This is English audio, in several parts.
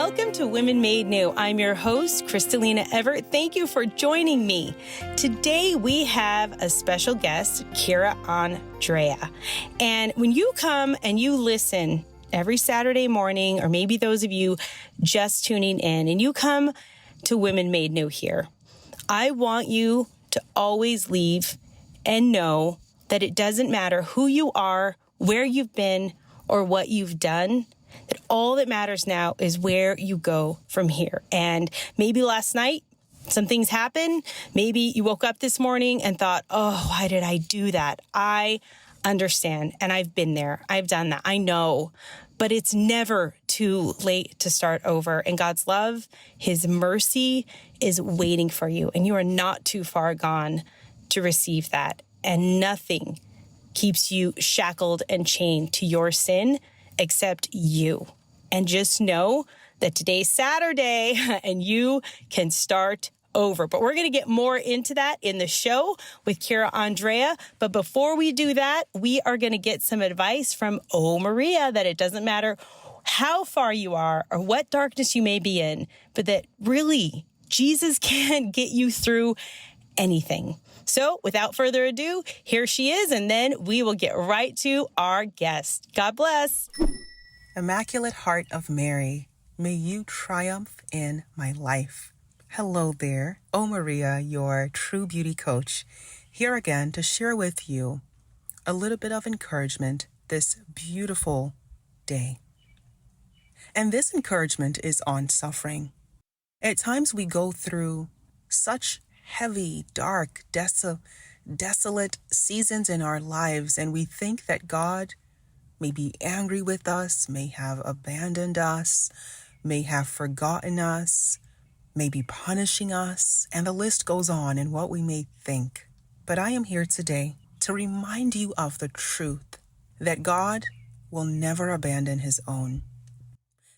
Welcome to Women Made New. I'm your host, Crystalina Evert. Thank you for joining me. Today we have a special guest, Andrea. And when you come and you listen every Saturday morning, or maybe those of you just tuning in, and you come to Women Made New here, I want you to always leave and know that it doesn't matter who you are, where you've been, or what you've done, that all that matters now is where you go from here. And maybe last night, some things happened. Maybe you woke up this morning and thought, oh, why did I do that? I understand. And I've been there. I've done that. I know. But it's never too late to start over. And God's love, His mercy is waiting for you. And you are not too far gone to receive that. And nothing keeps you shackled and chained to your sin except you. And just know that today's Saturday and you can start over. But we're going to get more into that in the show with Andrea. But before we do that, we are going to get some advice from Maria, that it doesn't matter how far you are or what darkness you may be in, but that really Jesus can get you through anything. So without further ado, here she is, and then we will get right to our guest. God bless. Immaculate Heart of Mary, may you triumph in my life. Hello there, Maria, your true beauty coach, here again to share with you a little bit of encouragement this beautiful day. And this encouragement is on suffering. At times we go through such heavy, dark, desolate seasons in our lives, and we think that God may be angry with us, may have abandoned us, may have forgotten us, may be punishing us, and the list goes on in what we may think. But I am here today to remind you of the truth that God will never abandon His own,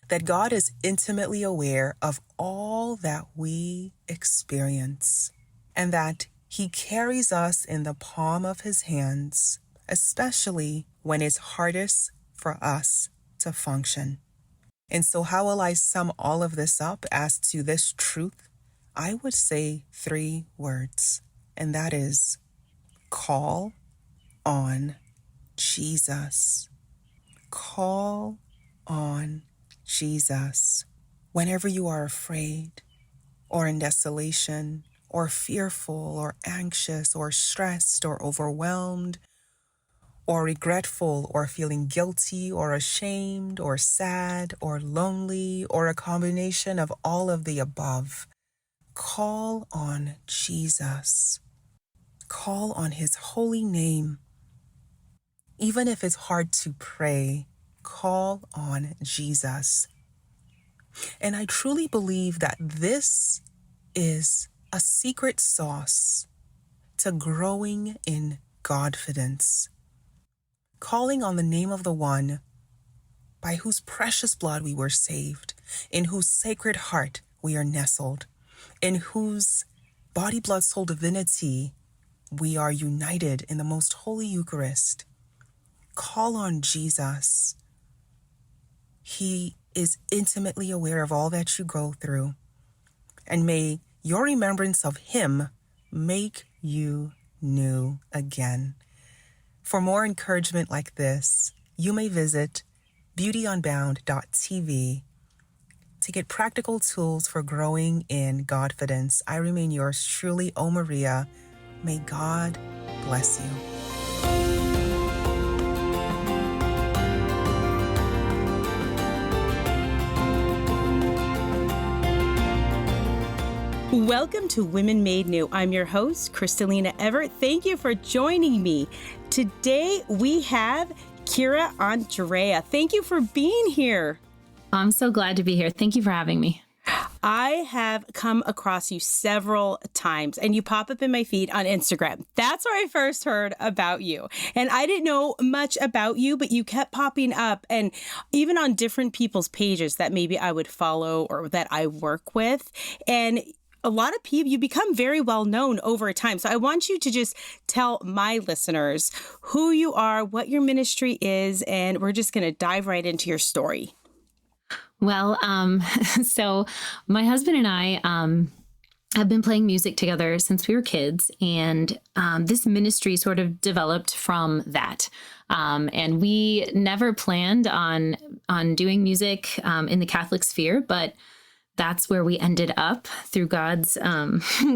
that God is intimately aware of all that we experience, and that He carries us in the palm of His hands, especially when it's hardest for us to function. And so how will I sum all of this up as to this truth? I would say 3 words, and that is call on Jesus. Call on Jesus. Whenever you are afraid or in desolation or fearful or anxious or stressed or overwhelmed or regretful or feeling guilty or ashamed or sad or lonely or a combination of all of the above, call on Jesus. Call on His holy name. Even if it's hard to pray, call on Jesus. And I truly believe that this is a secret sauce to growing in Godfidence. Calling on the name of the one by whose precious blood we were saved, in whose sacred heart we are nestled, in whose body, blood, soul divinity we are united in the most holy Eucharist. Call on Jesus. He is intimately aware of all that you go through, and may your remembrance of Him make you new again. For more encouragement like this, you may visit beautyunbound.tv to get practical tools for growing in Godfidence. I remain yours truly, Maria. May God bless you. Welcome to Women Made New. I'm your host, Crystalina Evert. Thank you for joining me. Today we have Andrea. Thank you for being here. I'm so glad to be here. Thank you for having me. I have come across you several times, and you pop up in my feed on Instagram. That's where I first heard about you. And I didn't know much about you, but you kept popping up, and even on different people's pages that maybe I would follow or that I work with. And a lot of people, you become very well known over time. So I want you to just tell my listeners who you are, what your ministry is, and we're just going to dive right into your story. Well, so my husband and I have been playing music together since we were kids, and this ministry sort of developed from that. And we never planned on doing music in the Catholic sphere, but that's where we ended up through God's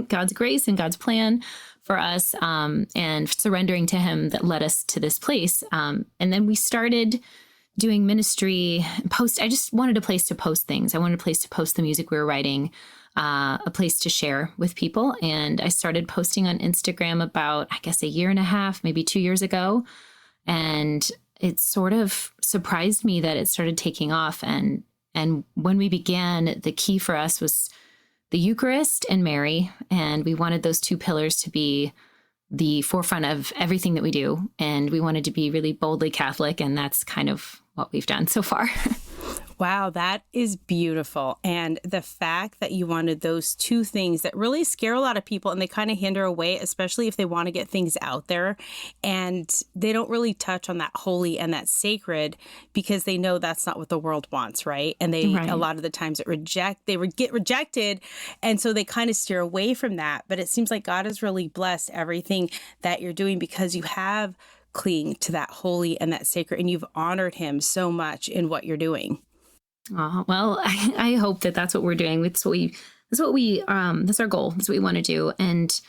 God's grace and God's plan for us, and surrendering to Him that led us to this place. And then we started doing ministry. I just wanted a place to post things. I wanted a place to post the music we were writing, a place to share with people. And I started posting on Instagram about, I guess, a year and a half, maybe 2 years ago. And it sort of surprised me that it started taking off. And when we began, the key for us was the Eucharist and Mary. And we wanted those two pillars to be the forefront of everything that we do. And we wanted to be really boldly Catholic. And that's kind of what we've done so far. Wow, that is beautiful. And the fact that you wanted those two things that really scare a lot of people and they kind of hinder away, especially if they want to get things out there and they don't really touch on that holy and that sacred because they know that's not what the world wants, right? And a lot of the times they would get rejected. And so they kind of steer away from that. But it seems like God has really blessed everything that you're doing because you have cling to that holy and that sacred, and you've honored Him so much in what you're doing. Well, I hope that that's what we're doing. That's our goal. That's what we want to do. And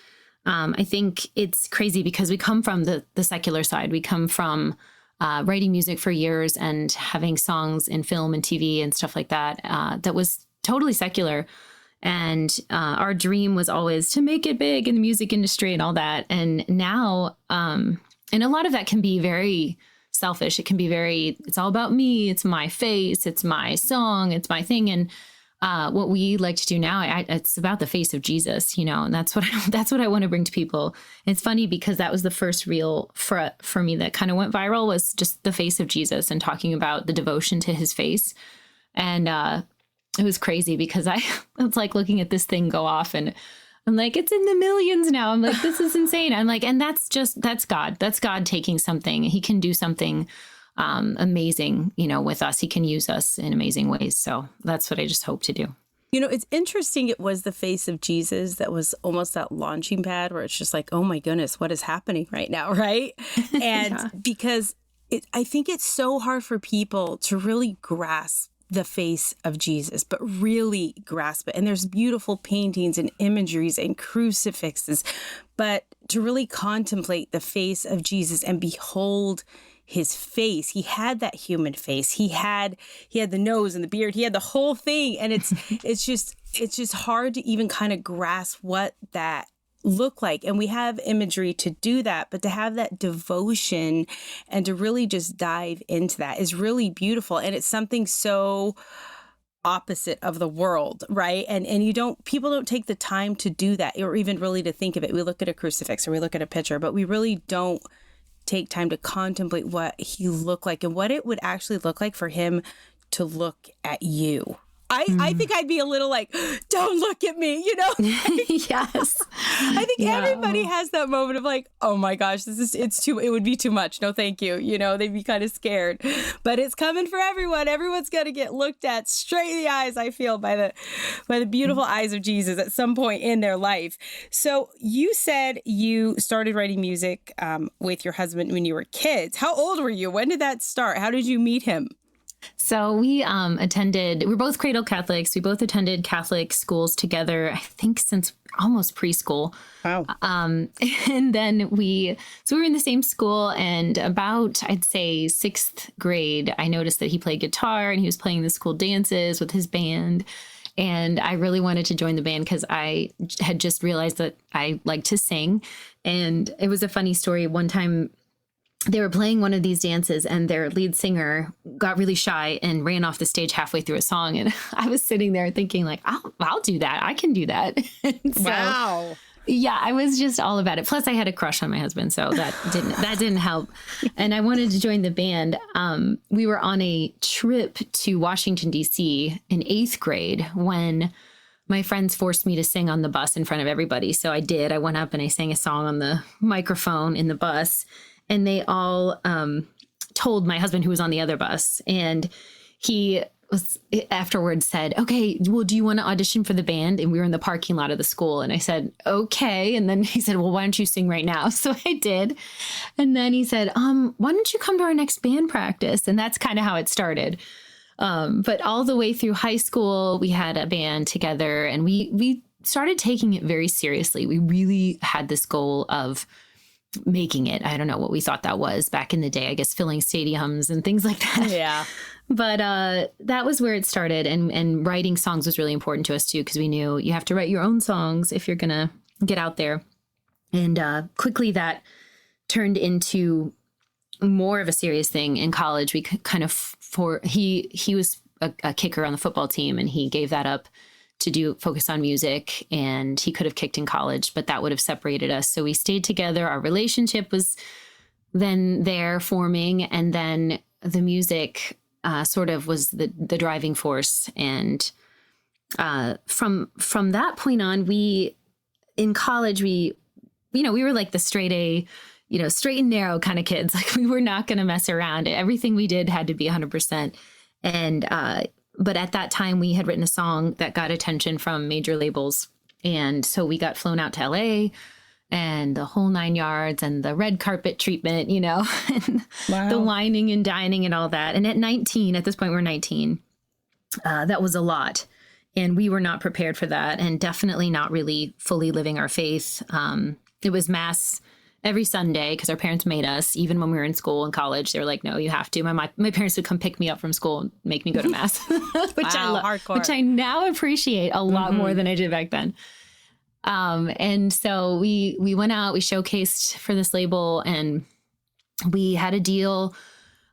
I think it's crazy because we come from the secular side. We come from writing music for years and having songs in film and TV and stuff like that. That was totally secular. And our dream was always to make it big in the music industry and all that. And now, and a lot of that can be very selfish. It can be it's all about me. It's my face. It's my song. It's my thing. And what we like to do now, it's about the face of Jesus, and that's what I want to bring to people. And it's funny because that was the first reel for me that kind of went viral, was just the face of Jesus and talking about the devotion to His face. And it was crazy because I was like looking at this thing go off and I'm like, it's in the millions now. I'm like, this is insane. I'm like, and that's God. That's God taking something. He can do something amazing, with us. He can use us in amazing ways. So that's what I just hope to do. It's interesting. It was the face of Jesus that was almost that launching pad where it's just like, oh my goodness, what is happening right now, right? And because I think it's so hard for people to really grasp the face of Jesus, but really grasp it. And there's beautiful paintings and imageries and crucifixes, but to really contemplate the face of Jesus and behold His face. He had that human face. He had the nose and the beard. He had the whole thing. And it's just hard to even kind of grasp what that look like. And we have imagery to do that, but to have that devotion and to really just dive into that is really beautiful. And it's something so opposite of the world, right? And people don't take the time to do that or even really to think of it. We look at a crucifix or we look at a picture, but we really don't take time to contemplate what He looked like and what it would actually look like for Him to look at you. I think I'd be a little like, don't look at me, Yes. I think everybody has that moment of like, oh my gosh, it would be too much. No, thank you. They'd be kind of scared, but it's coming for everyone. Everyone's going to get looked at straight in the eyes, I feel, by the beautiful eyes of Jesus at some point in their life. So you said you started writing music with your husband when you were kids. How old were you? When did that start? How did you meet him? So we're both cradle Catholics. We both attended Catholic schools together, I think since almost preschool. Wow. And then we were in the same school, and about, I'd say 6th grade, I noticed that he played guitar and he was playing the school dances with his band. And I really wanted to join the band because I had just realized that I like to sing. And it was a funny story. One time, they were playing one of these dances and their lead singer got really shy and ran off the stage halfway through a song. And I was sitting there thinking like, I'll do that. I can do that. Wow. Yeah, I was just all about it. Plus I had a crush on my husband. So that didn't help. And I wanted to join the band. We were on a trip to Washington, D.C. in 8th grade when my friends forced me to sing on the bus in front of everybody. So I did. I went up and I sang a song on the microphone in the bus. And they all told my husband, who was on the other bus, and he was afterwards said, okay, well, do you want to audition for the band? And we were in the parking lot of the school. And I said, okay. And then he said, well, why don't you sing right now? So I did. And then he said, why don't you come to our next band practice? And that's kind of how it started. But all the way through high school, we had a band together, and we started taking it very seriously. We really had this goal of making it. I don't know what we thought that was back in the day, I guess filling stadiums and things like that. Yeah. But that was where it started. And writing songs was really important to us, too, because we knew you have to write your own songs if you're going to get out there. And quickly that turned into more of a serious thing in college. We kind of he was a kicker on the football team, and he gave that up to focus on music, and he could have kicked in college, but that would have separated us. So we stayed together. Our relationship was then there forming, and then the music sort of was the driving force. And from that point on, in college, we were like the straight A, straight and narrow kind of kids. Like, we were not going to mess around. Everything we did had to be 100%. And, but at that time we had written a song that got attention from major labels. And so we got flown out to LA and the whole 9 yards and the red carpet treatment, and wow. the whining and dining and all that. And at this point, we're 19. That was a lot. And we were not prepared for that, and definitely not really fully living our faith. It was mass every Sunday because our parents made us. Even when we were in school and college, they were like, no, you have to. My parents would come pick me up from school and make me go to mass, which I love, hardcore. which I now appreciate a lot more than I did back then. And so we went out, we showcased for this label, and we had a deal.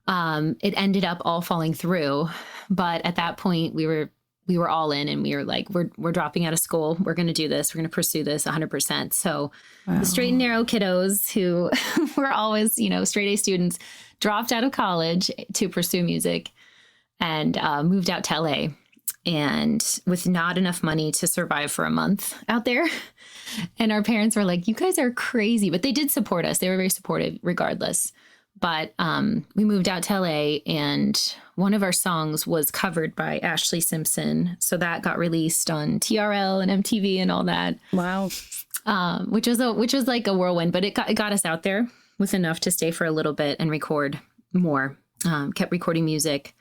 It ended up all falling through, but at that point we were all in, and we were like, we're dropping out of school. We're going to do this. We're going to pursue this 100%. So the straight and narrow kiddos who were always, straight A students dropped out of college to pursue music and moved out to LA, and with not enough money to survive for a month out there. And our parents were like, you guys are crazy. But they did support us. They were very supportive regardless. But we moved out to LA, and one of our songs was covered by Ashley Simpson. So that got released on TRL and MTV and all that. Wow. Which was like a whirlwind, but it got us out there with enough to stay for a little bit and record more. Kept recording music.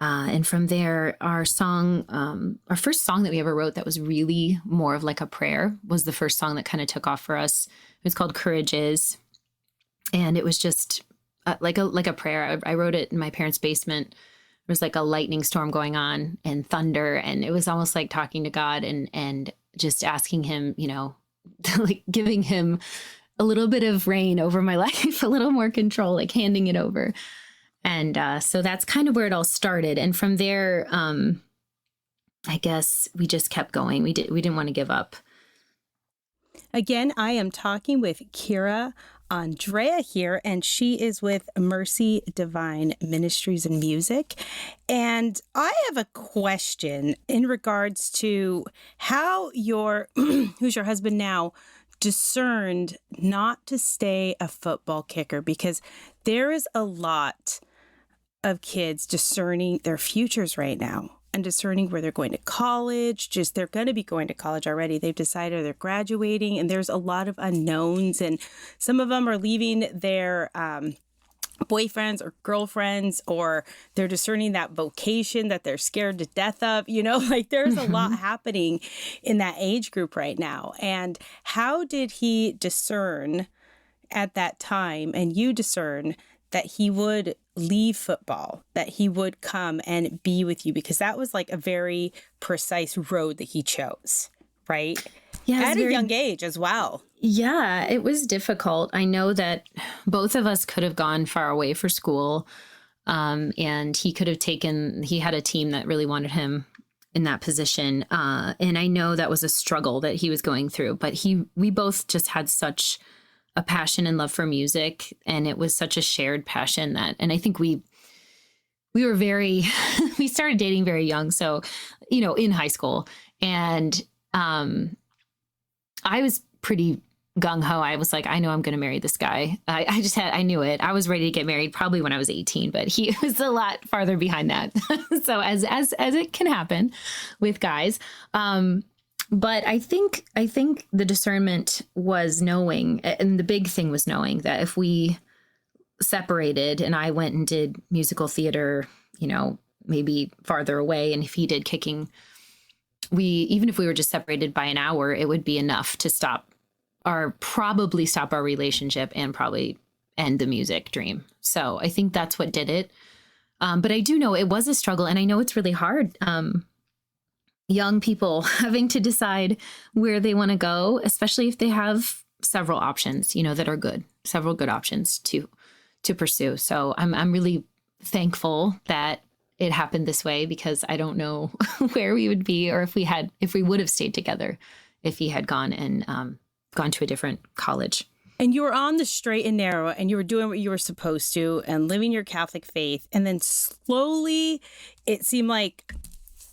And from there, our first song that we ever wrote that was really more of like a prayer was the first song that kind of took off for us. It was called Courage Is. And it was just like a prayer. I wrote it in my parents' basement. There was like a lightning storm going on and thunder. And it was almost like talking to God and just asking him, like giving him a little bit of reign over my life, a little more control, like handing it over. And so that's kind of where it all started. And from there, I guess we just kept going. We didn't want to give up. Again, I am talking with Andrea here, and she is with Mercy Divine Ministries and Music. And I have a question in regards to how who's your husband now, discerned not to stay a football kicker, because there is a lot of kids discerning their futures right now and discerning where they're going to college. They're going to be going to college already. They've decided they're graduating, and there's a lot of unknowns, and some of them are leaving their boyfriends or girlfriends, or they're discerning that vocation that they're scared to death of. Like there's a lot happening in that age group right now. And how did he discern at that time, and you discern, that he would leave football, that he would come and be with you? Because that was like a very precise road that he chose, right? Yeah, at a young age as well. Yeah, it was difficult. I know that both of us could have gone far away for school, and he had a team that really wanted him in that position. And I know that was a struggle that he was going through, but we both just had such a passion and love for music, and it was such a shared passion and I think we were we started dating very young. So, in high school, and I was pretty gung ho. I was like, I know I'm going to marry this guy. I knew it. I was ready to get married probably when I was 18, but he was a lot farther behind that. So as it can happen with guys. But I think the discernment was knowing, and the big thing was knowing that if we separated and I went and did musical theater, maybe farther away, and if he did kicking, even if we were just separated by an hour, it would be enough to probably stop our relationship and probably end the music dream. So I think that's what did it. But I do know it was a struggle, and I know it's really hard. Young people having to decide where they want to go, especially if they have several options, that are good, several good options to pursue. So I'm really thankful that it happened this way, because I don't know where we would be, or if we would have stayed together if he had gone and gone to a different college. And you were on the straight and narrow, and you were doing what you were supposed to and living your Catholic faith. And then slowly it seemed like,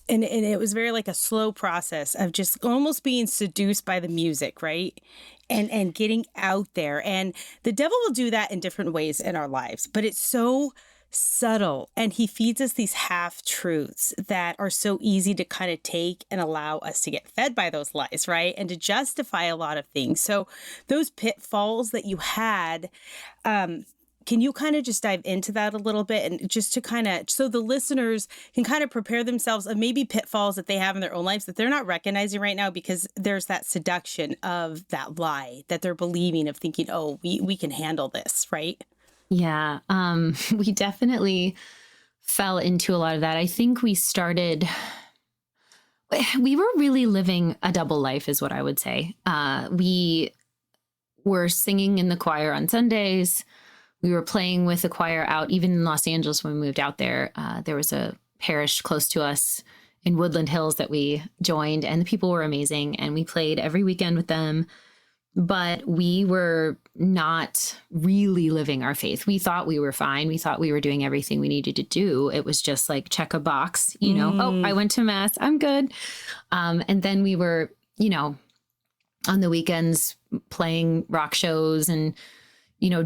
and it was very like a slow process of just almost being seduced by the music, right? And getting out there. And the devil will do that in different ways in our lives, but it's so subtle. And he feeds us these half-truths that are so easy to kind of take and allow us to get fed by those lies, right? And to justify a lot of things. So those pitfalls that you had, can you kind of just dive into that a little bit, and just to kind of, so the listeners can kind of prepare themselves of maybe pitfalls that they have in their own lives that they're not recognizing right now, because there's that seduction of that lie that they're believing, of thinking, oh, we can handle this, right? Yeah, we definitely fell into a lot of that. I think we were really living a double life is what I would say. We were singing in the choir on Sundays. We were playing with the choir out, even in Los Angeles when we moved out there. There was a parish close to us in Woodland Hills that we joined, and the people were amazing. And we played every weekend with them, but we were not really living our faith. We thought we were fine. We thought we were doing everything we needed to do. It was just like, check a box, oh, I went to mass, I'm good. And then we were, on the weekends playing rock shows and,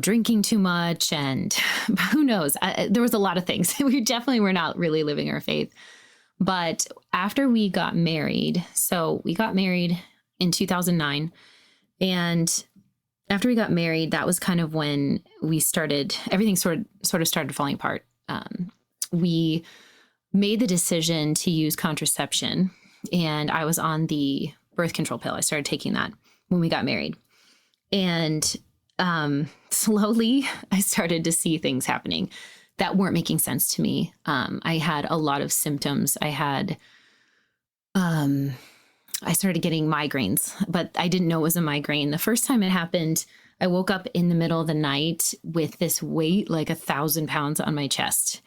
drinking too much, and who knows, there was a lot of things. We definitely were not really living our faith. But after we got married, so we got married in 2009, and after we got married, that was kind of when everything sort of started falling apart. We made the decision to use contraception, and I was on the birth control pill. I started taking that when we got married. And slowly I started to see things happening that weren't making sense to me. I had a lot of symptoms. I started getting migraines, but I didn't know it was a migraine. The first time it happened, I woke up in the middle of the night with this weight, like 1,000 pounds on my chest.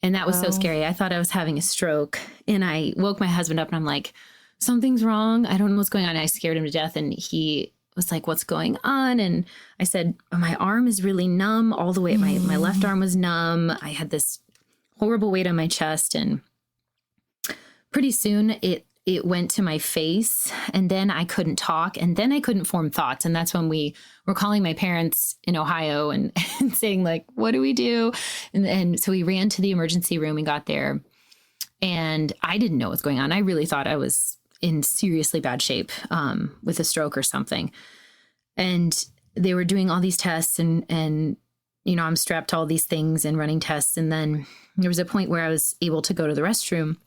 And that was so scary. I thought I was having a stroke, and I woke my husband up and I'm like, something's wrong. I don't know what's going on. I scared him to death. And he was like, what's going on? And I said, my arm is really numb all the way. My left arm was numb. I had this horrible weight on my chest. And pretty soon it went to my face, and then I couldn't talk, and then I couldn't form thoughts. And that's when we were calling my parents in Ohio and saying, like, what do we do? And so we ran to the emergency room and got there, and I didn't know what was going on. I really thought I was in seriously bad shape with a stroke or something. And they were doing all these tests, and I'm strapped to all these things and running tests. And then there was a point where I was able to go to the restroom.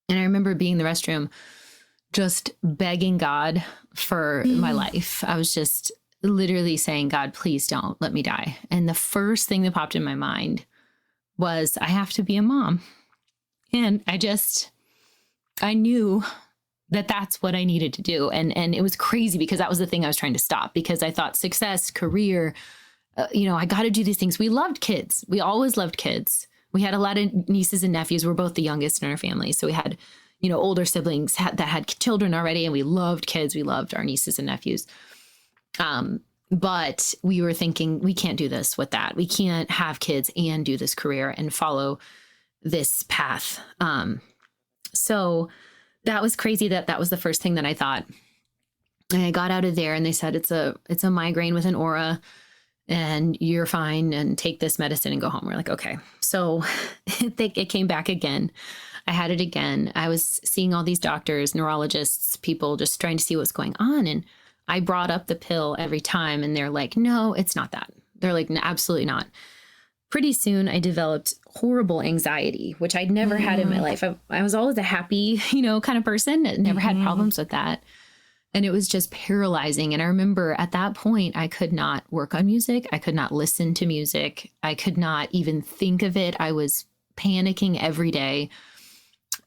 And I remember being in the restroom just begging God for my life. I was just literally saying, God, please don't let me die. And the first thing that popped in my mind was, I have to be a mom. And I knew that that's what I needed to do. And it was crazy, because that was the thing I was trying to stop, because I thought success, career, I got to do these things. We loved kids. We always loved kids. We had a lot of nieces and nephews. We're both the youngest in our family. So we had, older siblings that had children already, and we loved kids. We loved our nieces and nephews. But we were thinking, we can't do this with that. We can't have kids and do this career and follow this path. So that was crazy that was the first thing that I thought. And I got out of there and they said, it's a migraine with an aura and you're fine and take this medicine and go home. We're like, okay. So it came back again. I had it again. I was seeing all these doctors, neurologists, people just trying to see what's going on. And I brought up the pill every time and they're like, no, it's not that. They're like, no, absolutely not. Pretty soon I developed horrible anxiety, which I'd never had in my life. I was always a happy, kind of person. I never had problems with that. And it was just paralyzing. And I remember at that point, I could not work on music. I could not listen to music. I could not even think of it. I was panicking every day.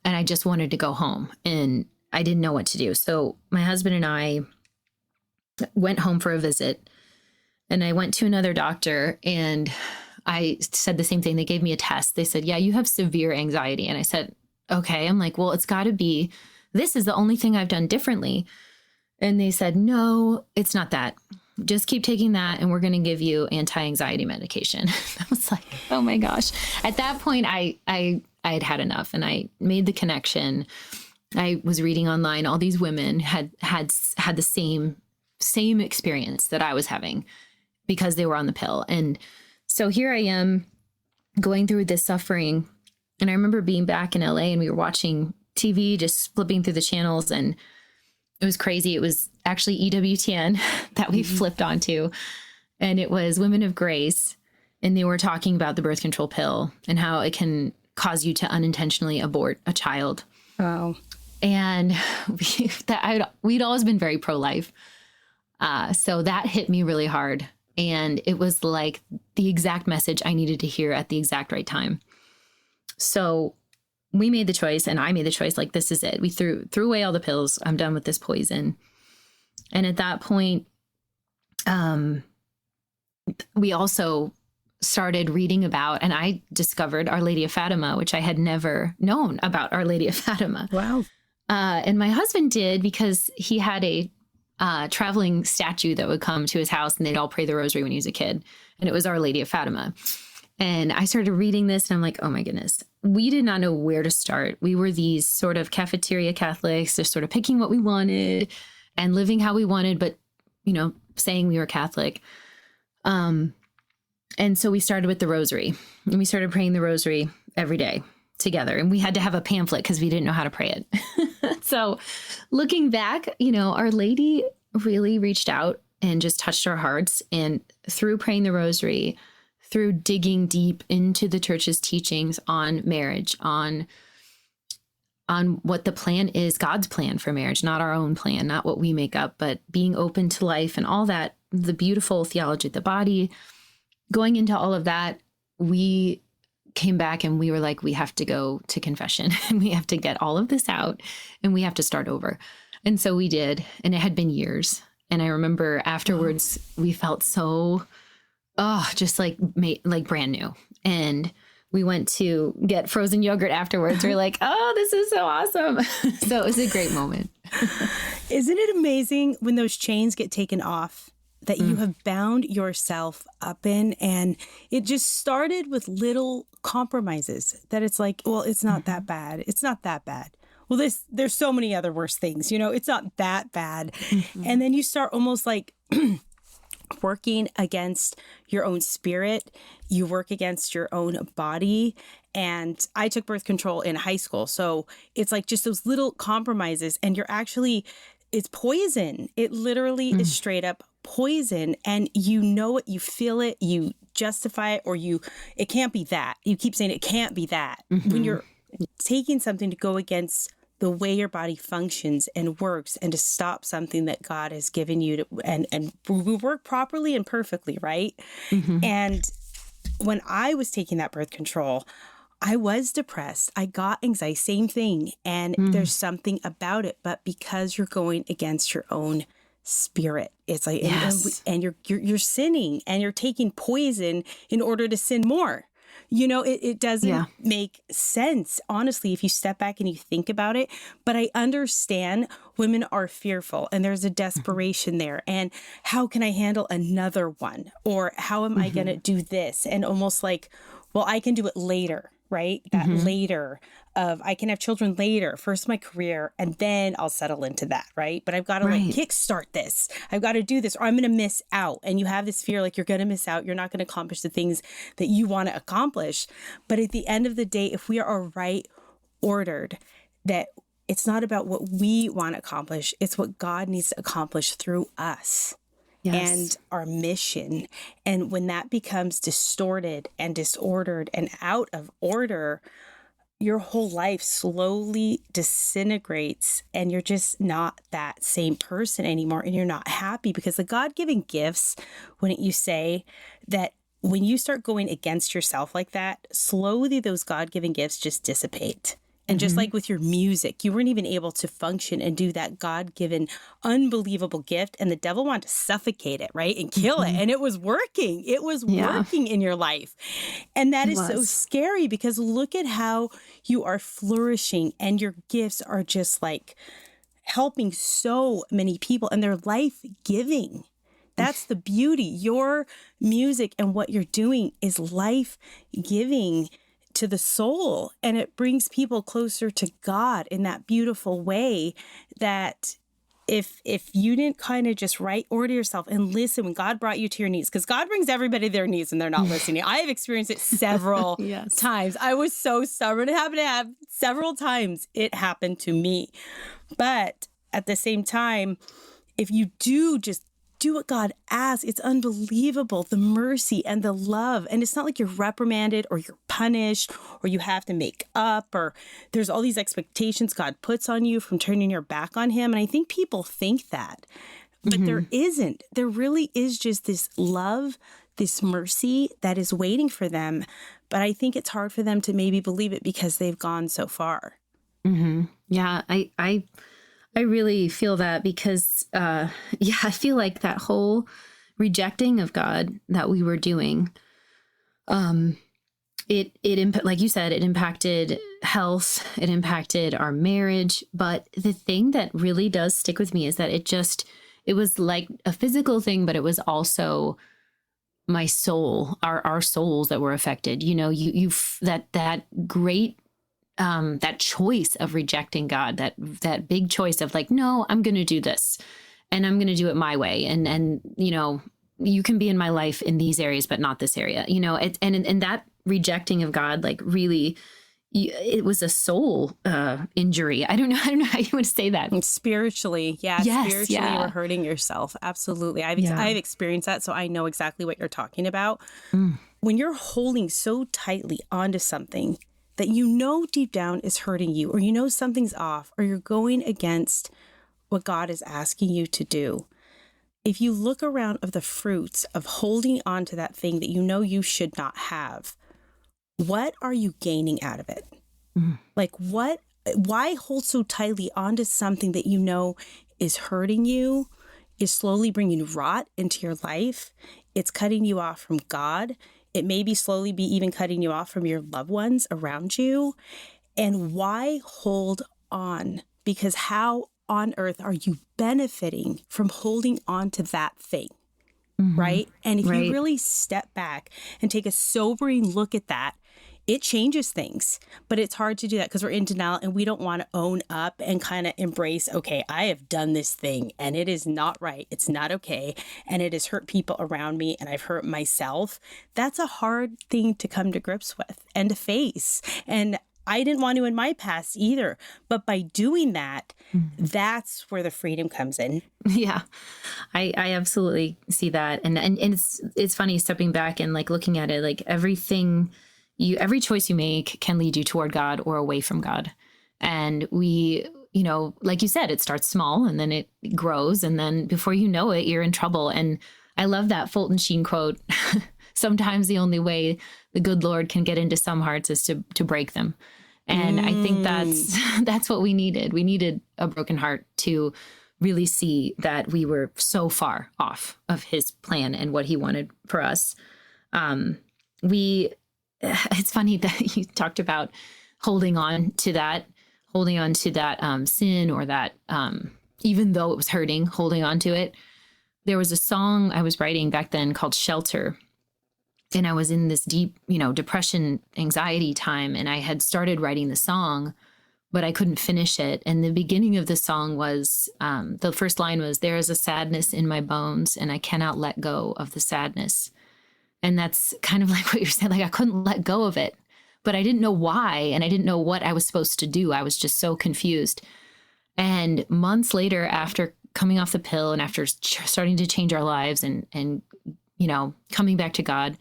And I just wanted to go home. And I didn't know what to do. So my husband and I went home for a visit. And I went to another doctor and I said the same thing. They gave me a test. They said, yeah, you have severe anxiety. And I said, okay. I'm like, well, it's got to be, this is the only thing I've done differently. And they said, no, it's not that. Just keep taking that and we're going to give you anti-anxiety medication. I was like, oh my gosh. At that point, I had had enough and I made the connection. I was reading online. All these women had the same experience that I was having because they were on the pill. And so here I am going through this suffering. And I remember being back in LA and we were watching TV, just flipping through the channels, and it was crazy. It was actually EWTN that we flipped onto, and it was Women of Grace. And they were talking about the birth control pill and how it can cause you to unintentionally abort a child. Wow. And we'd always been very pro-life. So that hit me really hard. And it was like the exact message I needed to hear at the exact right time. So we made the choice, and I made the choice, like, this is it. We threw away all the pills. I'm done with this poison. And at that point, we also started reading about, and I discovered Our Lady of Fatima, which I had never known about Our Lady of Fatima. Wow. And my husband did, because he had a traveling statue that would come to his house and they'd all pray the rosary when he was a kid. And it was Our Lady of Fatima. And I started reading this and I'm like, oh my goodness, we did not know where to start. We were these sort of cafeteria Catholics, just sort of picking what we wanted and living how we wanted, but, saying we were Catholic. And so we started with the rosary, and we started praying the rosary every day together. And we had to have a pamphlet because we didn't know how to pray it. So looking back, Our Lady really reached out and just touched our hearts. And through praying the rosary, through digging deep into the church's teachings on marriage, on what the plan is, God's plan for marriage, not our own plan, not what we make up, but being open to life and all that, the beautiful theology of the body, going into all of that, we came back and we were like, we have to go to confession and we have to get all of this out and we have to start over. And so we did, and it had been years. And I remember afterwards, we felt so, just like brand new. And we went to get frozen yogurt afterwards. We're like, oh, this is so awesome. So it was a great moment. Isn't it amazing when those chains get taken off that you have bound yourself up in? And it just started with little compromises that it's like, well, it's not that bad. It's not that bad. Well, there's so many other worse things, it's not that bad. And then you start almost like working against your own spirit. You work against your own body. And I took birth control in high school. So it's like just those little compromises, and it's poison. It literally is straight up poison. And it, you feel it, you justify it, or it can't be that. You keep saying it can't be that. When you're taking something to go against the way your body functions and works, and to stop something that God has given you to, and we work properly and perfectly, right? And when I was taking that birth control, I was depressed. I got anxiety, same thing. And there's something about it, but because you're going against your own spirit, it's like, and you're sinning, and you're taking poison in order to sin more. It doesn't make sense, honestly, if you step back and you think about it. But I understand women are fearful, and there's a desperation there. And how can I handle another one? Or how am I going to do this? And almost like, well, I can do it later, right? That later of I can have children later, first my career, and then I'll settle into that, right? But I've got to like kickstart this. I've got to do this or I'm going to miss out. And you have this fear like you're going to miss out. You're not going to accomplish the things that you want to accomplish. But at the end of the day, if we are right ordered, that it's not about what we want to accomplish. It's what God needs to accomplish through us. Yes. And our mission. And when that becomes distorted and disordered and out of order, your whole life slowly disintegrates and you're just not that same person anymore. And you're not happy because the God-given gifts, wouldn't you say that when you start going against yourself like that, slowly those God-given gifts just dissipate. And just like with your music, you weren't even able to function and do that God-given, unbelievable gift. And the devil wanted to suffocate it, right? And kill it. And it was working. It was working in your life. And that is so scary because look at how you are flourishing and your gifts are just like helping so many people and they're life-giving. That's the beauty. Your music and what you're doing is life-giving to the soul, and it brings people closer to God in that beautiful way that if you didn't kind of just right order yourself and listen when God brought you to your knees, because God brings everybody to their knees and they're not listening. I have experienced it several times. I was so stubborn. It happened to have several times. It happened to me. But at the same time, if you do just do what God asks, it's unbelievable, the mercy and the love. And it's not like you're reprimanded or you're punished or you have to make up or there's all these expectations God puts on you from turning your back on him. And I think people think that, but there isn't. There really is just this love, this mercy that is waiting for them. But I think it's hard for them to maybe believe it because they've gone so far. Yeah, I really feel that because, I feel like that whole rejecting of God that we were doing, like you said, it impacted health, it impacted our marriage. But the thing that really does stick with me is that it was like a physical thing, but it was also my soul, our souls that were affected. You know, that great that choice of rejecting God, that big choice of like, no, I'm going to do this and I'm going to do it my way. And, you know, you can be in my life in these areas, but not this area, you know, and that rejecting of God, like really, it was a soul injury. I don't know how you would say that. Spiritually. Yeah. Yes, spiritually, you were hurting yourself. Absolutely. I've experienced that. So I know exactly what you're talking about. When you're holding so tightly onto something that you know deep down is hurting you, or you know something's off, or you're going against what God is asking you to do. If you look around of the fruits of holding on to that thing that you know you should not have, what are you gaining out of it? Like why hold so tightly onto something that you know is hurting you, is slowly bringing rot into your life? It's cutting you off from God. It may be slowly be even cutting you off from your loved ones around you. And why hold on? Because how on earth are you benefiting from holding on to that thing? Right? And if you really step back and take a sobering look at that, it changes things. But it's hard to do that because we're in denial and we don't want to own up and kind of embrace, okay, I have done this thing and it is not right. It's not okay. And it has hurt people around me and I've hurt myself. That's a hard thing to come to grips with and to face. And I didn't want to in my past either. But by doing that, that's where the freedom comes in. Yeah, I absolutely see that. And it's funny stepping back and like looking at it, like every choice you make can lead you toward God or away from God. And we, you know, like you said, it starts small and then it grows. And then before you know it, you're in trouble. And I love that Fulton Sheen quote. Sometimes the only way the good Lord can get into some hearts is to break them. And I think that's what we needed. We needed a broken heart to really see that we were so far off of his plan and what he wanted for us. It's funny that you talked about holding on to that sin or that, even though it was hurting, holding on to it. There was a song I was writing back then called Shelter. And I was in this deep, depression, anxiety time. And I had started writing the song, but I couldn't finish it. And the beginning of the song was, the first line was, "There is a sadness in my bones and I cannot let go of the sadness." And that's kind of like what you're saying. Like, I couldn't let go of it, but I didn't know why. And I didn't know what I was supposed to do. I was just so confused. And months later, after coming off the pill and after starting to change our lives and coming back to God,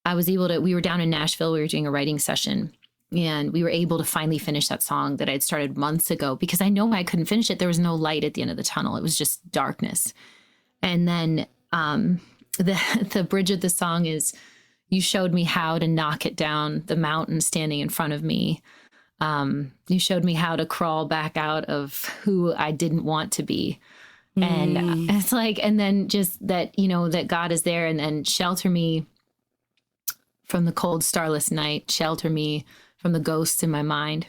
we were down in Nashville, we were doing a writing session, and we were able to finally finish that song that I'd started months ago, because I know I couldn't finish it. There was no light at the end of the tunnel. It was just darkness. And then the bridge of the song is, "You showed me how to knock it down, the mountain standing in front of me. You showed me how to crawl back out of who I didn't want to be." And it's like, and then just that, that God is there, and then shelter me from the cold, starless night, shelter me from the ghosts in my mind.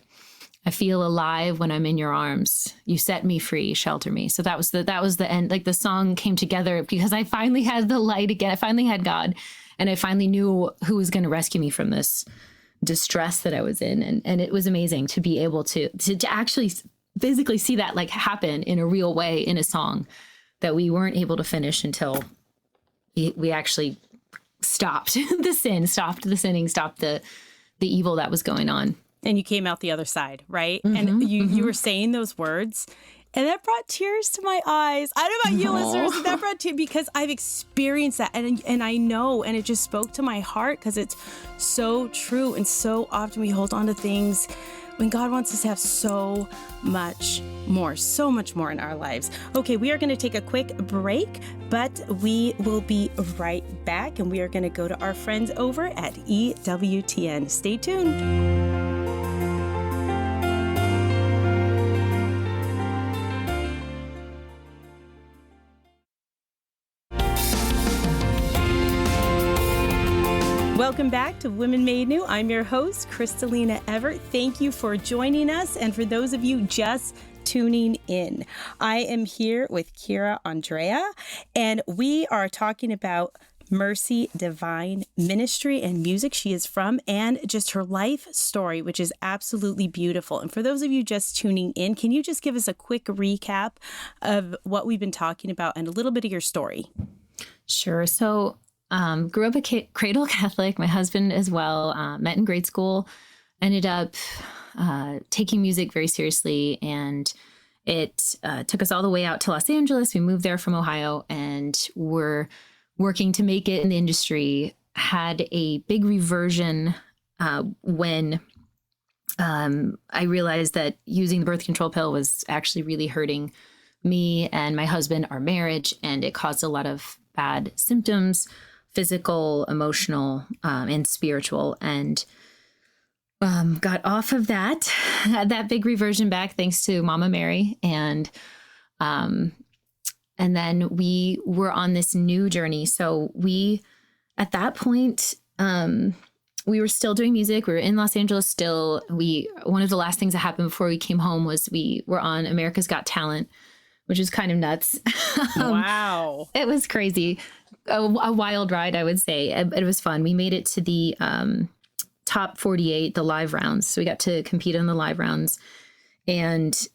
I feel alive when I'm in your arms. You set me free, shelter me. So that was the end. Like, the song came together because I finally had the light again. I finally had God, and I finally knew who was going to rescue me from this distress that I was in. And it was amazing to be able to actually physically see that like happen in a real way in a song that we weren't able to finish until we actually stopped the sin, stopped the sinning, stopped the evil that was going on. And you came out the other side, right? And you were saying those words, and that brought tears to my eyes. I don't know about you, listeners, that brought tears, because I've experienced that, and I know, and it just spoke to my heart, because it's so true. And so often we hold on to things when God wants us to have so much more in our lives. Okay, we are going to take a quick break, but we will be right back, and we are going to go to our friends over at EWTN. Stay tuned. Welcome back to Women Made New. I'm your host, Crystalina Evert. Thank you for joining us. And for those of you just tuning in, I am here with Andrea, and we are talking about Mercy Divine Ministry and music she is from, and just her life story, which is absolutely beautiful. And for those of you just tuning in, can you just give us a quick recap of what we've been talking about and a little bit of your story? Sure. So grew up a cradle Catholic, my husband as well, met in grade school, ended up taking music very seriously. And it took us all the way out to Los Angeles. We moved there from Ohio and were working to make it in the industry. Had a big reversion when I realized that using the birth control pill was actually really hurting me and my husband, our marriage, and it caused a lot of bad symptoms, physical, emotional, and spiritual, and got off of that, had that big reversion back thanks to Mama Mary. And then we were on this new journey. So at that point, we were still doing music. We were in Los Angeles still. One of the last things that happened before we came home was we were on America's Got Talent, which is kind of nuts. Wow. It was crazy. A wild ride, I would say. It was fun. We made it to the top 48, the live rounds. So we got to compete in the live rounds. And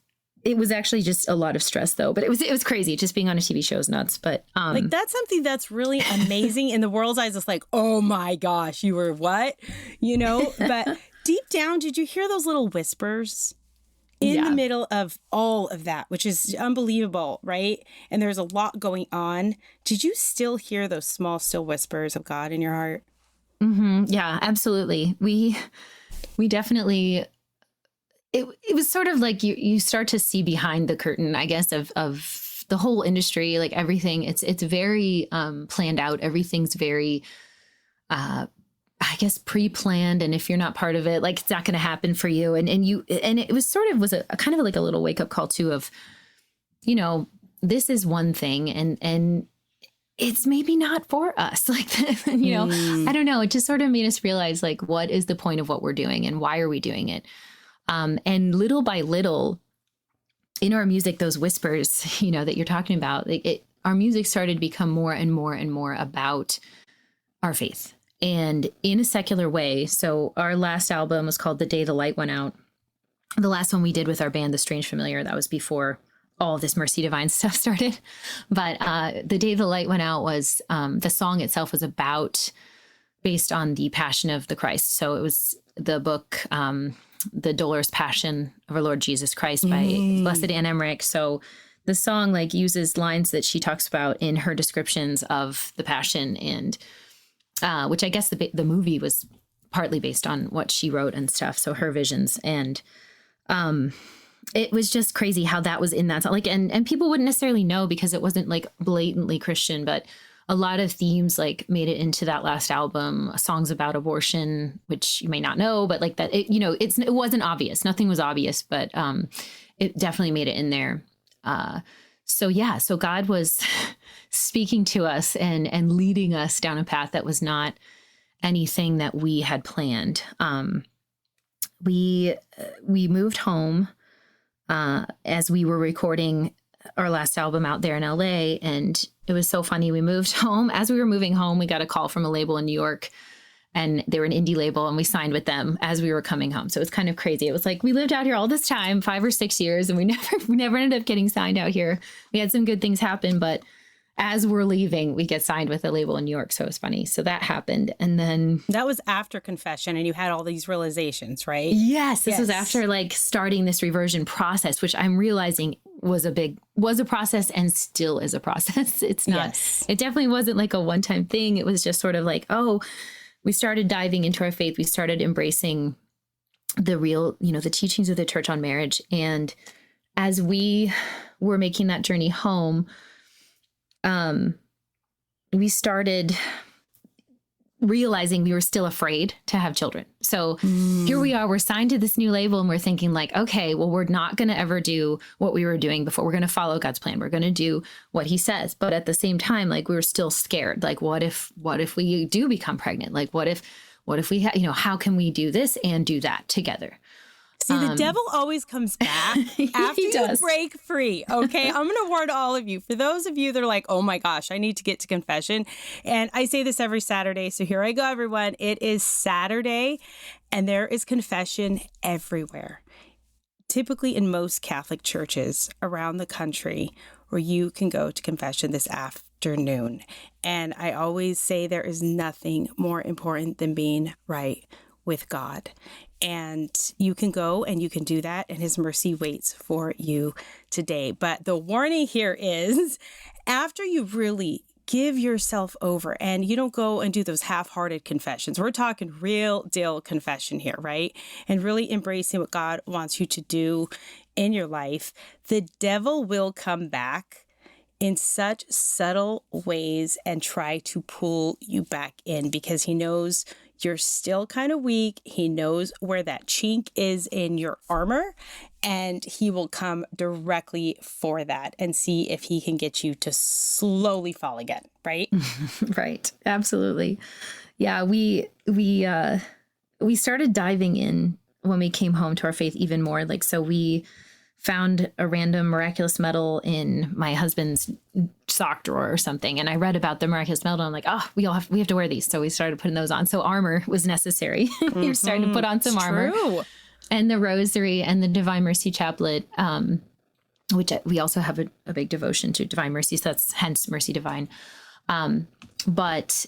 it was actually just a lot of stress, though. But it was crazy. Just being on a TV show is nuts. But like, that's something that's really amazing in the world's eyes. It's like, oh my gosh, you were what? But deep down, did you hear those little whispers in the middle of all of that, which is unbelievable, right? And there's a lot going on. Did you still hear those small, still whispers of God in your heart? Mm-hmm. Yeah, absolutely. We definitely, it was sort of like you start to see behind the curtain, I guess, of the whole industry, like everything. It's very planned out. Everything's very, I guess, pre-planned. And if you're not part of it, like, it's not going to happen for you. And it was sort of a kind of like a little wake up call too of, this is one thing and it's maybe not for us. Like, I don't know. It just sort of made us realize, like, what is the point of what we're doing and why are we doing it? And little by little in our music, those whispers, that you're talking about, our music started to become more and more and more about our faith and in a secular way. So our last album was called The Day the Light Went Out. The last one we did with our band, The Strange Familiar, that was before all this Mercy Divine stuff started. But The Day the Light Went Out was, the song itself was based on the Passion of the Christ. So it was the book, The Dolorous Passion of our Lord Jesus Christ by Blessed Anne Emmerich. So the song like uses lines that she talks about in her descriptions of the Passion, and which I guess the movie was partly based on what she wrote and stuff. So her visions, and it was just crazy how that was in that song. Like, and people wouldn't necessarily know because it wasn't like blatantly Christian, but a lot of themes like made it into that last album. Songs about abortion, which you may not know, but like that, it wasn't obvious. Nothing was obvious, but it definitely made it in there. So God was speaking to us and leading us down a path that was not anything that we had planned. We moved home as we were recording our last album out there in LA. And it was so funny. We moved home. As we were moving home, we got a call from a label in New York, and they were an indie label, and we signed with them as we were coming home. So it was kind of crazy. It was like, we lived out here all this time, 5 or 6 years, and we never ended up getting signed out here. We had some good things happen, but as we're leaving, we get signed with a label in New York. So it was funny. So that happened. And then that was after confession, and you had all these realizations, right? Yes. This was after like starting this reversion process, which I'm realizing was a process and still is a process. It's not, It definitely wasn't like a one-time thing. It was just sort of like, we started diving into our faith. We started embracing the real, the teachings of the church on marriage. And as we were making that journey home, we started realizing we were still afraid to have children. So here we are, we're signed to this new label, and we're thinking like, okay, well, we're not going to ever do what we were doing before. We're going to follow God's plan. We're going to do what he says. But at the same time, like, we were still scared. Like, what if we do become pregnant? Like, what if we how can we do this and do that together? See, the devil always comes back after you break free, okay? I'm going to warn all of you. For those of you that are like, oh my gosh, I need to get to confession. And I say this every Saturday, so here I go, everyone. It is Saturday, and there is confession everywhere. Typically in most Catholic churches around the country, where you can go to confession this afternoon. And I always say there is nothing more important than being right with God. And you can go and you can do that, and his mercy waits for you today. But the warning here is, after you really give yourself over and you don't go and do those half-hearted confessions, we're talking real deal confession here, right? And really embracing what God wants you to do in your life, the devil will come back in such subtle ways and try to pull you back in, because he knows you're still kind of weak. He knows where that chink is in your armor, and he will come directly for that and see if he can get you to slowly fall again, right? Right. Absolutely. Yeah, we started diving in when we came home to our faith even more. Like, so we found a random miraculous medal in my husband's sock drawer or something. And I read about the miraculous medal. And I'm like, we have to wear these. So we started putting those on. So armor was necessary. We were starting to put on some armor. True. And the rosary and the Divine Mercy Chaplet, which we also have a big devotion to Divine Mercy. So that's hence Mercy Divine. But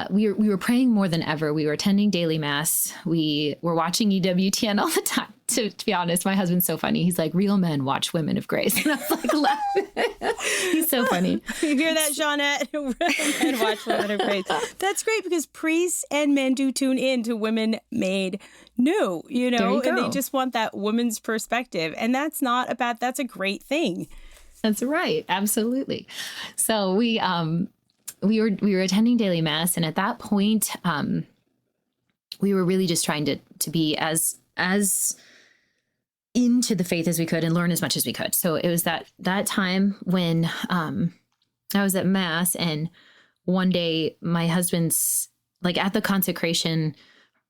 we were praying more than ever. We were attending daily mass. We were watching EWTN all the time. To be honest, my husband's so funny. He's like, real men watch women of grace. And I was like, laughing. He's so funny. You hear that, Jeanette? Real men watch women of grace. That's great, because priests and men do tune in to Women Made New, and they just want that woman's perspective. And that's not a bad, that's a great thing. That's right. Absolutely. So we were attending daily mass, and at that point, we were really just trying to be as into the faith as we could and learn as much as we could. So it was that time when I was at mass, and one day my husband's, like, at the consecration,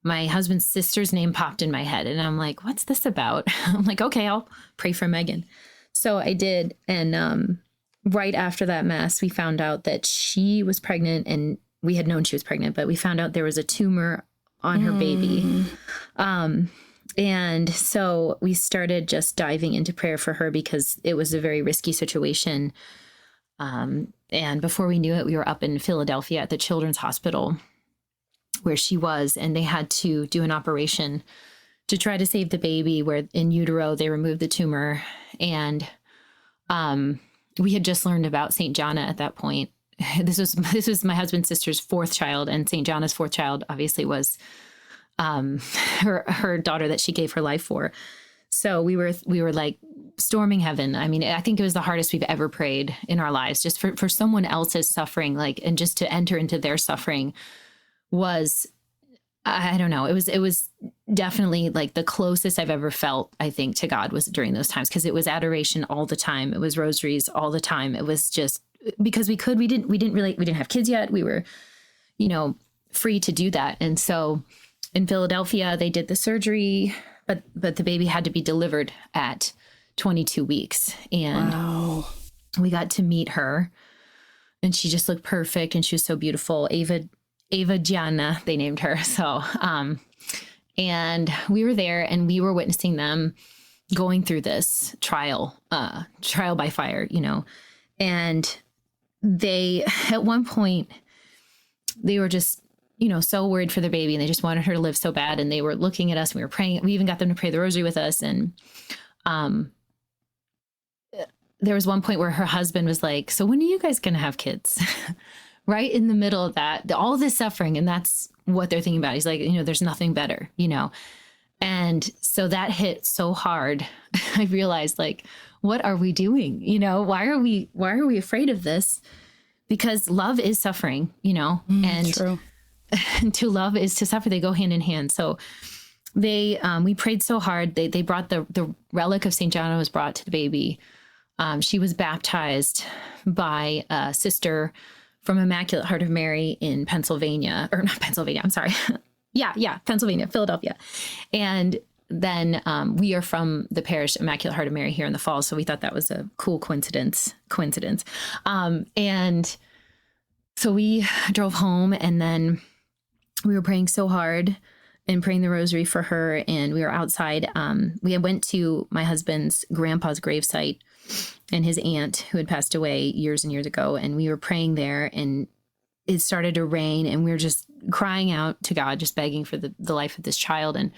my husband's sister's name popped in my head, and I'm like, what's this about? I'm like, okay, I'll pray for Megan. So I did. And right after that mass, we found out that she was pregnant, and we had known she was pregnant, but we found out there was a tumor on her baby. And so we started just diving into prayer for her because it was a very risky situation. And before we knew it, we were up in Philadelphia at the Children's Hospital where she was, and they had to do an operation to try to save the baby, where in utero they removed the tumor. And we had just learned about St. Jana at that point. This was my husband's sister's fourth child, and St. Jana's fourth child obviously was her daughter that she gave her life for. So we were like storming heaven. I mean, I think it was the hardest we've ever prayed in our lives, just for someone else's suffering, like, and just to enter into their suffering was, I don't know. It was definitely like the closest I've ever felt, I think, to God was during those times, because it was adoration all the time. It was rosaries all the time. It was just because we didn't have kids yet. We were, free to do that. And so in Philadelphia, they did the surgery, but the baby had to be delivered at 22 weeks. And we got to meet her, and she just looked perfect. And she was so beautiful. Eva Gianna, they named her. So, and we were there, and we were witnessing them going through this trial by fire, and they, at one point, they were just, so worried for their baby, and they just wanted her to live so bad. And they were looking at us, and we were praying. We even got them to pray the rosary with us. And, there was one point where her husband was like, "So when are you guys going to have kids?" Right in the middle of that, all this suffering. And that's what they're thinking about. He's like, there's nothing better, And so that hit so hard. I realized, like, what are we doing? Why are we afraid of this? Because love is suffering, and true. And to love is to suffer. They go hand in hand. So we prayed so hard. They brought the relic of St. John was brought to the baby. She was baptized by a sister from Immaculate Heart of Mary in Pennsylvania, or not Pennsylvania, I'm sorry. Yeah, Pennsylvania, Philadelphia. And then we are from the parish Immaculate Heart of Mary here in the Falls. So we thought that was a cool coincidence. And so we drove home, and then we were praying so hard and praying the rosary for her. And we were outside. We went to my husband's grandpa's gravesite and his aunt who had passed away years and years ago. And we were praying there, and it started to rain, and we were just crying out to God, just begging for the life of this child. And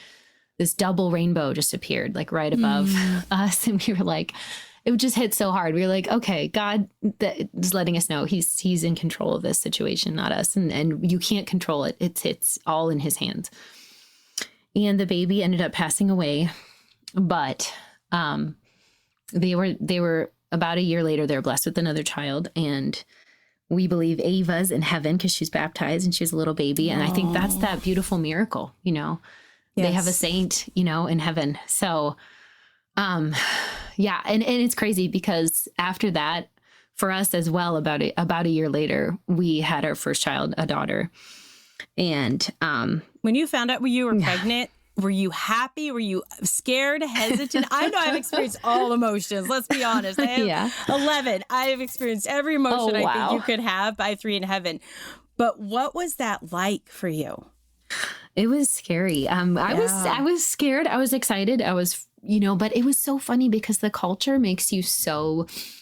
this double rainbow just appeared, like right above us. And we were like, it just hit so hard. We were like, okay, God is letting us know he's in control of this situation, not us. And you can't control it. It's all in his hands. And the baby ended up passing away, but, they were about a year later, they were blessed with another child. And we believe Ava's in heaven because she's baptized and she's a little baby. And I think that's that beautiful miracle, Yes. They have a saint, in heaven. So, yeah. And it's crazy because after that, for us as well, about a year later, we had our first child, a daughter. And when you found out you were pregnant, were you happy? Were you scared, hesitant? I know I've experienced all emotions. Let's be honest. I have 11. I have experienced every emotion I think you could have by 3 in heaven. But what was that like for you? It was scary. I was scared. I was excited. I was, but it was so funny because the culture makes you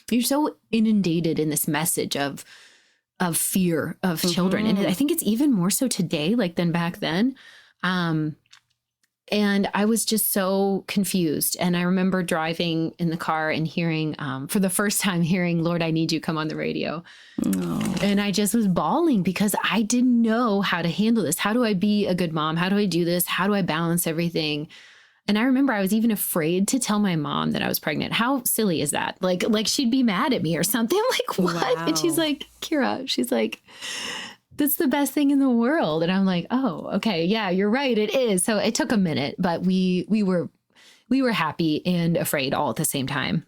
you're so inundated in this message of fear of children. And I think it's even more so today, like than back then. And I was just so confused. And I remember driving in the car and hearing, for the first time, "Lord, I Need You" come on the radio. Oh. And I just was bawling because I didn't know how to handle this. How do I be a good mom? How do I do this? How do I balance everything? And I remember I was even afraid to tell my mom that I was pregnant. How silly is that? Like she'd be mad at me or something. I'm like, what? Wow. And she's like, Kira, she's like, that's the best thing in the world. And I'm like, oh, okay. Yeah, you're right. It is. So it took a minute, but we were happy and afraid all at the same time.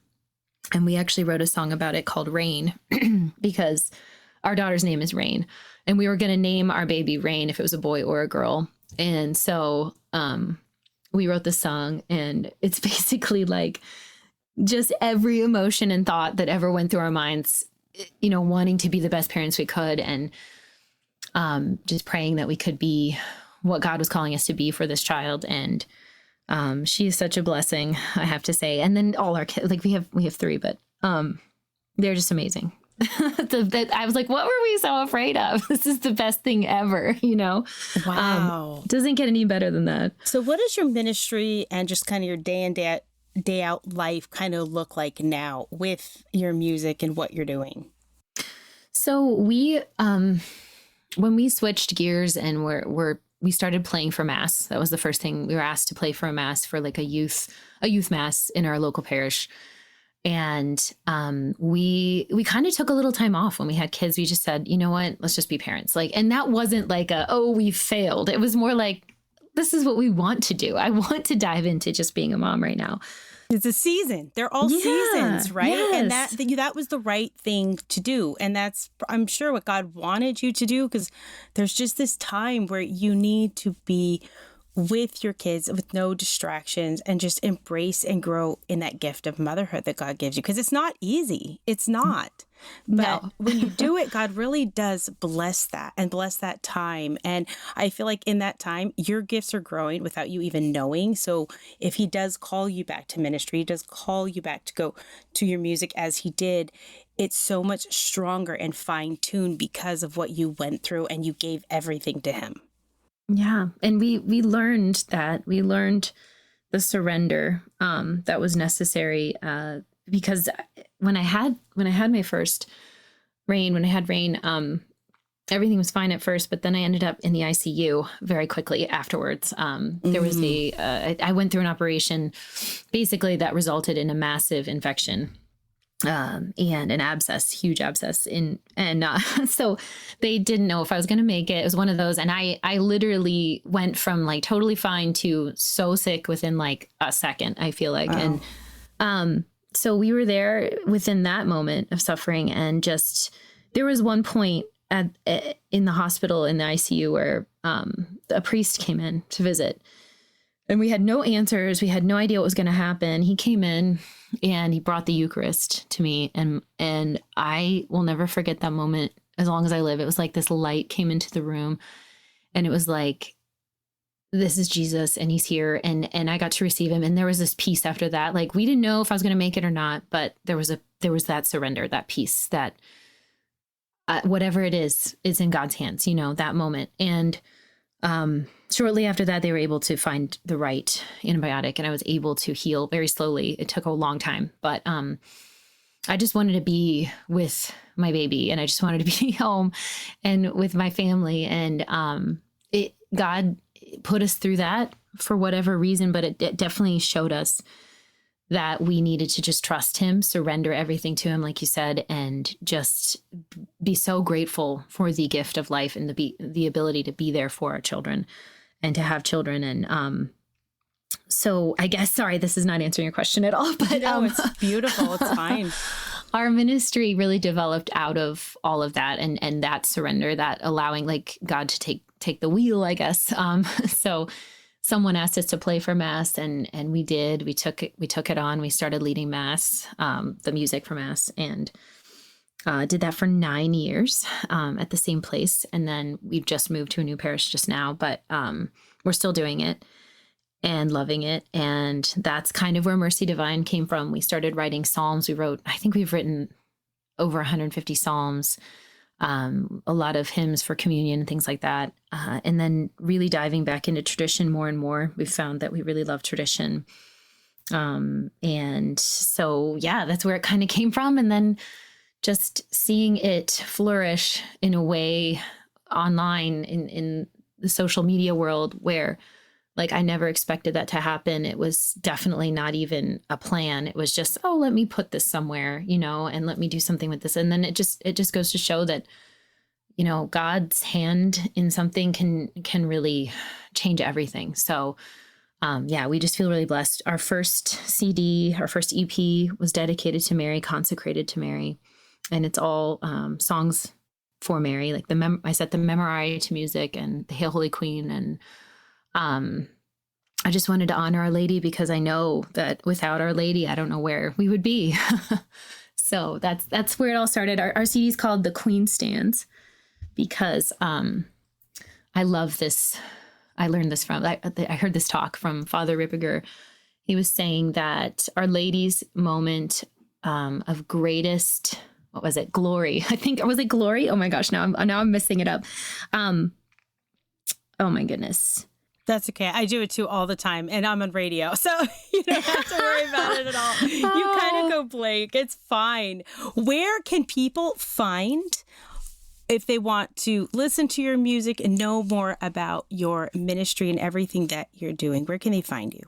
And we actually wrote a song about it called Rain because our daughter's name is Rain. And we were going to name our baby Rain if it was a boy or a girl. And so we wrote the song, and it's basically like just every emotion and thought that ever went through our minds, wanting to be the best parents we could. And just praying that we could be what God was calling us to be for this child. And she is such a blessing, I have to say. And then all our kids, like we have three, but they're just amazing. I was like, what were we so afraid of? This is the best thing ever, Wow. Doesn't get any better than that. So what does your ministry and just kind of your day in, day out life kind of look like now with your music and what you're doing? So we, when we switched gears and we started playing for Mass, that was the first thing. We were asked to play for a Mass for like a youth Mass in our local parish. And we kind of took a little time off when we had kids. We just said, you know what, let's just be parents. And that wasn't like we failed. It was more like, this is what we want to do. I want to dive into just being a mom right now. It's a season. They're all seasons, right? Yes. And that was the right thing to do. And that's, I'm sure, what God wanted you to do, because there's just this time where you need to be with your kids with no distractions and just embrace and grow in that gift of motherhood that God gives you. Because it's not easy. It's not. But when you do it, God really does bless that and bless that time. And I feel like in that time, your gifts are growing without you even knowing. So if he does call you back to ministry, he does call you back to go to your music as he did, it's so much stronger and fine-tuned because of what you went through and you gave everything to him. Yeah. And we learned that. We learned the surrender that was necessary because when I had my first Rain, everything was fine at first, but then I ended up in the ICU very quickly afterwards. There was I went through an operation basically that resulted in a massive infection. And an abscess, huge abscess so they didn't know if I was going to make it. It was one of those. And I literally went from like totally fine to so sick within like a second, I feel like. Wow. And, so we were there within that moment of suffering. And just, there was one point in the hospital in the ICU where, a priest came in to visit. And we had no answers. We had no idea what was going to happen. He came in and he brought the Eucharist to me. And I will never forget that moment as long as I live. It was like this light came into the room and it was like, this is Jesus and he's here. And I got to receive him. And there was this peace after that. Like we didn't know if I was going to make it or not, but there was that surrender, that peace, that whatever it is in God's hands, that moment. And, shortly after that, they were able to find the right antibiotic and I was able to heal very slowly. It took a long time, but I just wanted to be with my baby and I just wanted to be home and with my family. And God put us through that for whatever reason, but it definitely showed us that we needed to just trust him, surrender everything to him, like you said, and just be so grateful for the gift of life and the ability to be there for our children and to have children. And so I guess, sorry, this is not answering your question at all, but no, it's beautiful. It's fine. Our ministry really developed out of all of that and that surrender, that allowing like God to take the wheel, I guess. So someone asked us to play for Mass and we did. We took it on. We started leading Mass, the music for Mass, and did that for 9 years at the same place. And then we've just moved to a new parish just now, but we're still doing it and loving it. And that's kind of where Mercy Divine came from. We started writing psalms. I think we've written over 150 psalms, a lot of hymns for communion and things like that. And then really diving back into tradition more and more. We've found that we really love tradition. And so, yeah, that's where it kind of came from. And then just seeing it flourish in a way online in the social media world where like I never expected that to happen. It was definitely not even a plan. It was just, let me put this somewhere, and let me do something with this. And then it just goes to show that, God's hand in something can really change everything. So, we just feel really blessed. Our first CD, our first EP was dedicated to Mary, consecrated to Mary. And it's all songs for Mary, like I set the Memorare to music and the Hail Holy Queen. And I just wanted to honor Our Lady because I know that without Our Lady, I don't know where we would be. So that's where it all started. Our CD is called The Queen Stands. because I love this. I learned this from, I heard this talk from Father Ripperger. He was saying that Our Lady's moment of greatest, what was it? Glory. I think, was it glory? Oh my gosh, now I'm messing it up. Oh my goodness. That's okay. I do it too all the time, and I'm on radio, so you don't have to worry about it at all. You kind of go blank. It's fine. Where can people find, if they want to listen to your music and know more about your ministry and everything that you're doing, where can they find you?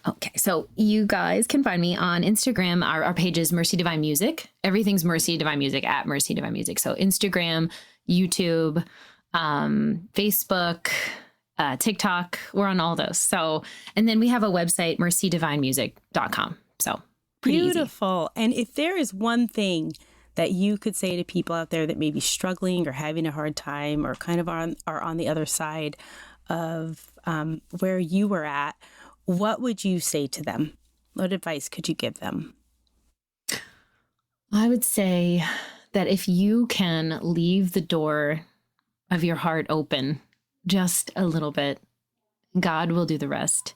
Okay, so you guys can find me on Instagram. Our page is Mercy Divine Music. Everything's Mercy Divine Music at Mercy Divine Music. So Instagram, YouTube, Facebook, TikTok, we're on all those. So, and then we have a website, mercydivinemusic.com. So pretty beautiful. Easy. And if there is one thing that you could say to people out there that may be struggling or having a hard time or kind of are on the other side of where you were at, what would you say to them? What advice could you give them? I would say that if you can leave the door of your heart open just a little bit, God will do the rest.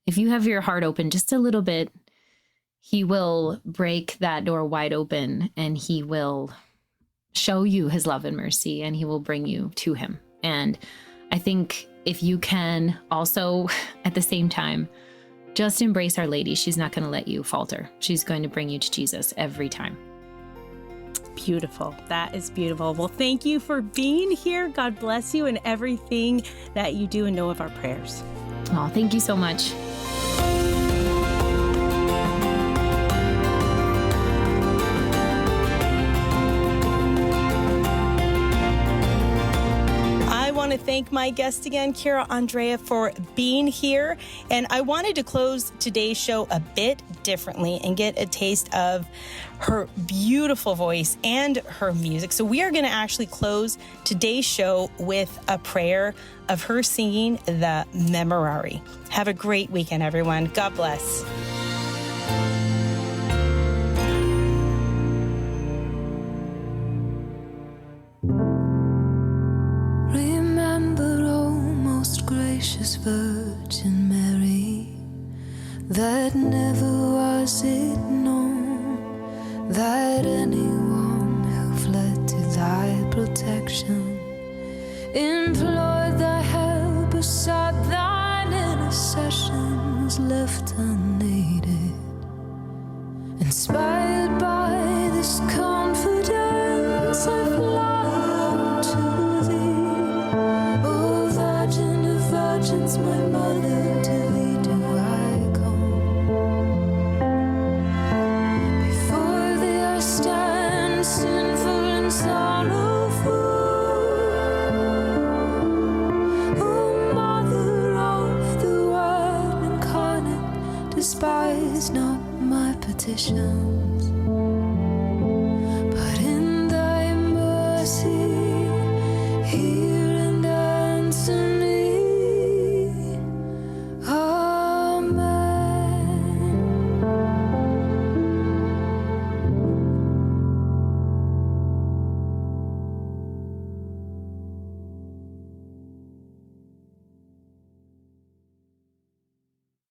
If you have your heart open just a little bit, He will break that door wide open, and He will show you His love and mercy, and He will bring you to Him. And I think if you can also, at the same time, just embrace Our Lady. She's not going to let you falter. She's going to bring you to Jesus every time. Beautiful. That is beautiful. Well, thank you for being here. God bless you and everything that you do, and know of our prayers. Oh, thank you so much. I want to thank my guest again, Andrea, for being here. And I wanted to close today's show a bit differently and get a taste of her beautiful voice and her music. So we are going to actually close today's show with a prayer of her singing the Memorare. Have a great weekend, everyone. God bless. Gracious Virgin Mary, that never was it known that anyone who fled to thy protection, implored thy help, or sought thine intercession, was left unaided. Inspired by this confidence, I fly to thee, O Virgin of Virgins, my mother, to thee do I come. Before thee I stand, sinful and sorrowful. O Mother of the Word incarnate, despise not my petitions.